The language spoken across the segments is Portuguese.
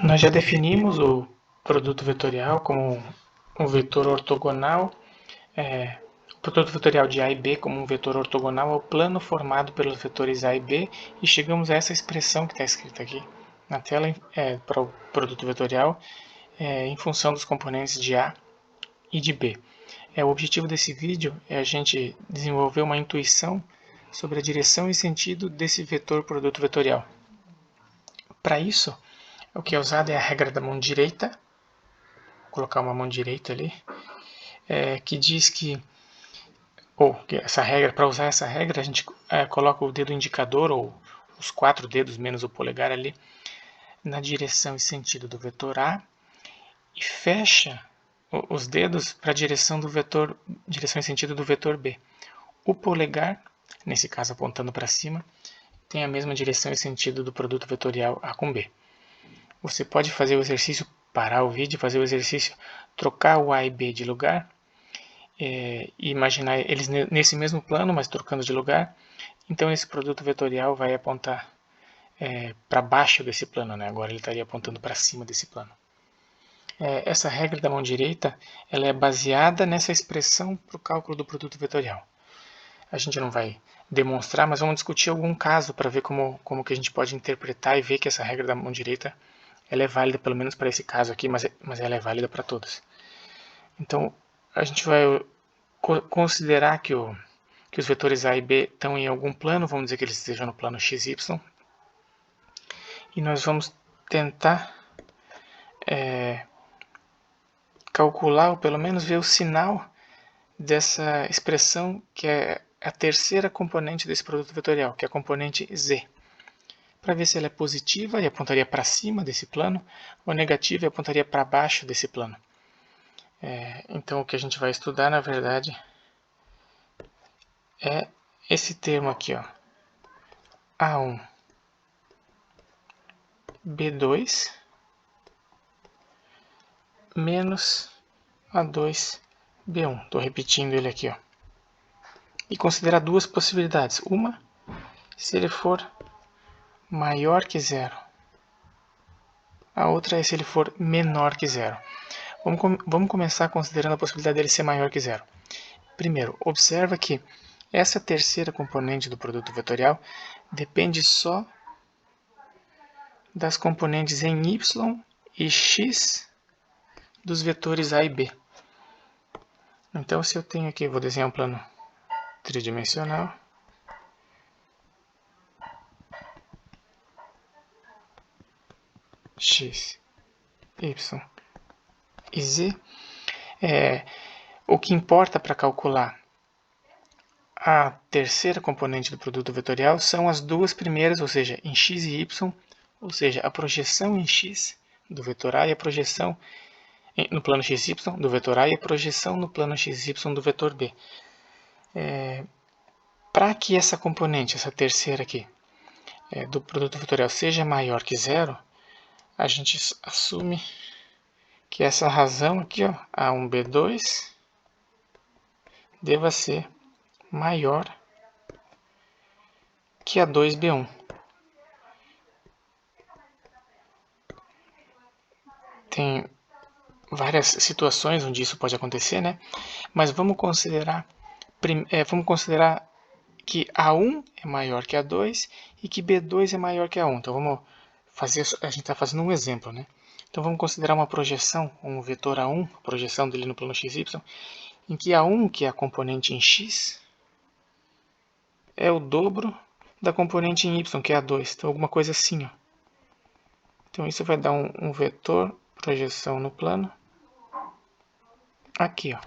Nós já definimos o produto vetorial como um vetor ortogonal, o produto vetorial de A e B como um vetor ortogonal ao plano formado pelos vetores A e B, e chegamos a essa expressão que está escrita aqui na tela para o produto vetorial em função dos componentes de A e de B. O objetivo desse vídeo é a gente desenvolver uma intuição sobre a direção e sentido desse vetor produto vetorial. Para isso, o que é usado é a regra da mão direita. Vou colocar uma mão direita ali, que diz que essa regra, para usar essa regra, a gente coloca o dedo indicador, ou os 4 dedos menos o polegar ali, na direção e sentido do vetor A, e fecha os dedos para a direção e sentido do vetor B. O polegar, nesse caso apontando para cima, tem a mesma direção e sentido do produto vetorial A com B. Você pode fazer o exercício, parar o vídeo, fazer o exercício, trocar o A e B de lugar, e imaginar eles nesse mesmo plano, mas trocando de lugar. Então esse produto vetorial vai apontar para baixo desse plano, né? Agora ele estaria apontando para cima desse plano. Essa regra da mão direita ela é baseada nessa expressão para o cálculo do produto vetorial. A gente não vai demonstrar, mas vamos discutir algum caso para ver como que a gente pode interpretar e ver que essa regra da mão direita ela é válida pelo menos para esse caso aqui, mas ela é válida para todos. Então a gente vai considerar que os vetores A e B estão em algum plano, vamos dizer que eles estejam no plano XY, e nós vamos tentar calcular, ou pelo menos ver o sinal dessa expressão que é a terceira componente desse produto vetorial, que é a componente Z, para ver se ela é positiva e apontaria para cima desse plano, ou negativa e apontaria para baixo desse plano. Então o que a gente vai estudar, na verdade, é esse termo aqui, ó, A1, B2, menos A2, B1. Estou repetindo ele aqui, ó. E considerar duas possibilidades. Uma, se ele for maior que 0. A outra é se ele for menor que 0. Vamos começar considerando a possibilidade dele ser maior que 0. Primeiro, observa que essa terceira componente do produto vetorial depende só das componentes em y e x dos vetores A e B. Então, se eu tenho aqui, vou desenhar um plano tridimensional. X, Y e Z. O que importa para calcular a terceira componente do produto vetorial são as duas primeiras, ou seja, em x e y, ou seja, a projeção em x do vetor A e a projeção no plano xy do vetor A e a projeção no plano xy do vetor B. Para que essa componente, essa terceira aqui, do produto vetorial seja maior que 0, a gente assume que essa razão aqui, ó, A1B2, deva ser maior que A2B1. Tem várias situações onde isso pode acontecer, né? Mas vamos considerar que A1 é maior que A2 e que B2 é maior que A1. Então vamos fazer, a gente está fazendo um exemplo, né? Então vamos considerar uma projeção, um vetor A1, a projeção dele no plano XY, em que A1, que é a componente em x, é o dobro da componente em y, que é A2. Então alguma coisa assim, ó. Então isso vai dar um vetor projeção no plano aqui, ó.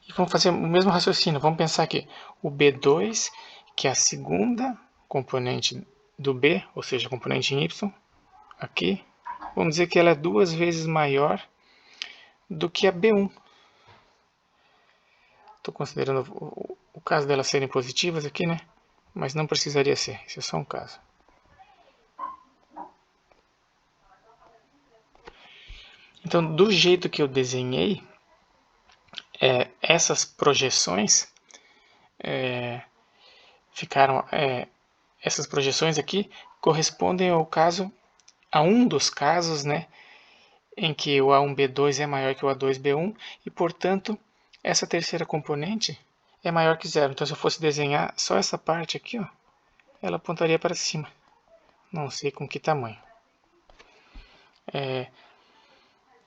E vamos fazer o mesmo raciocínio. Vamos pensar aqui o B2, que é a segunda componente do B, ou seja, a componente em y, aqui. Vamos dizer que ela é 2 vezes maior do que a B1. Estou considerando o caso delas serem positivas aqui, né? Mas não precisaria ser. Isso é só um caso. Então, do jeito que eu desenhei, essas projeções essas projeções aqui correspondem ao caso a um dos casos, né, em que o A1B2 é maior que o A2B1 e, portanto, essa terceira componente é maior que zero. Então, se eu fosse desenhar só essa parte aqui, ó, ela apontaria para cima. Não sei com que tamanho.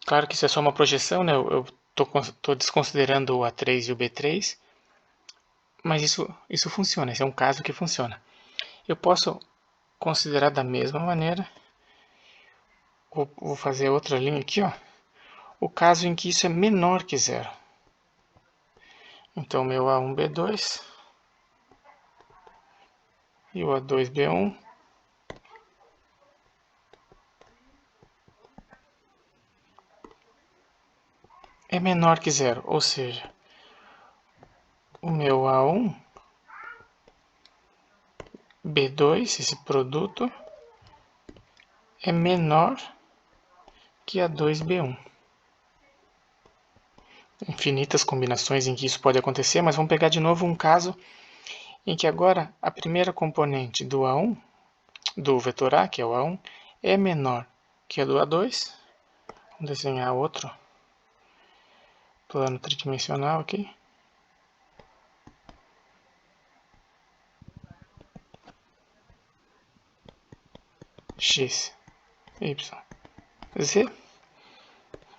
Claro que isso é só uma projeção, né? Eu estou desconsiderando o A3 e o B3, mas isso funciona, esse é um caso que funciona. Eu posso considerar da mesma maneira, vou fazer outra linha aqui, ó, o caso em que isso é menor que zero. Então, meu A1B2 e o A2B1 é menor que zero, ou seja, o meu A1, B2, esse produto, é menor que A2B1. Infinitas combinações em que isso pode acontecer, mas vamos pegar de novo um caso em que agora a primeira componente do A1, do vetor A, que é o A1, é menor que a do A2. Vamos desenhar outro plano tridimensional aqui. X, Y, Z.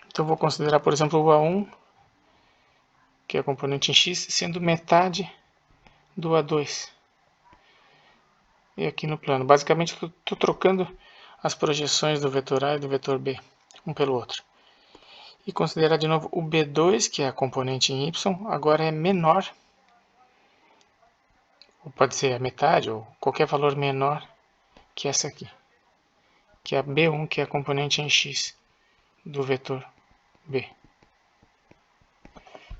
Então vou considerar, por exemplo, o A1, que é a componente em X, sendo metade do A2. E aqui no plano. Basicamente, estou trocando as projeções do vetor A e do vetor B, um pelo outro. E considerar de novo o B2, que é a componente em Y, agora é menor, ou pode ser a metade, ou qualquer valor menor que essa aqui, que é a B1, que é a componente em X do vetor B.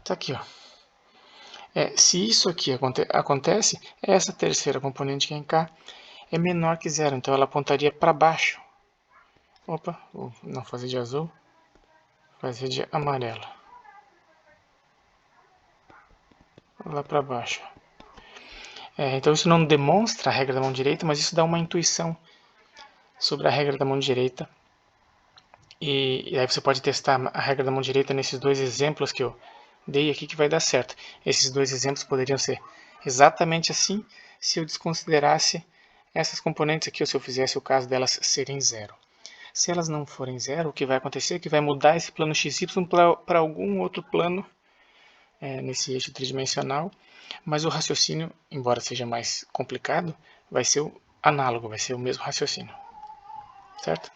Tá aqui, ó. Se isso aqui acontece, essa terceira componente que é em K é menor que zero, então ela apontaria para baixo. Opa, vou não fazer de azul, fazer de amarelo. Lá para baixo. Então isso não demonstra a regra da mão direita, mas isso dá uma intuição sobre a regra da mão direita. E aí você pode testar a regra da mão direita nesses dois exemplos que eu dei aqui que vai dar certo. Esses dois exemplos poderiam ser exatamente assim se eu desconsiderasse essas componentes aqui, ou se eu fizesse o caso delas serem zero. Se elas não forem zero, o que vai acontecer é que vai mudar esse plano XY para algum outro plano nesse eixo tridimensional, mas o raciocínio, embora seja mais complicado, vai ser análogo, vai ser o mesmo raciocínio, certo?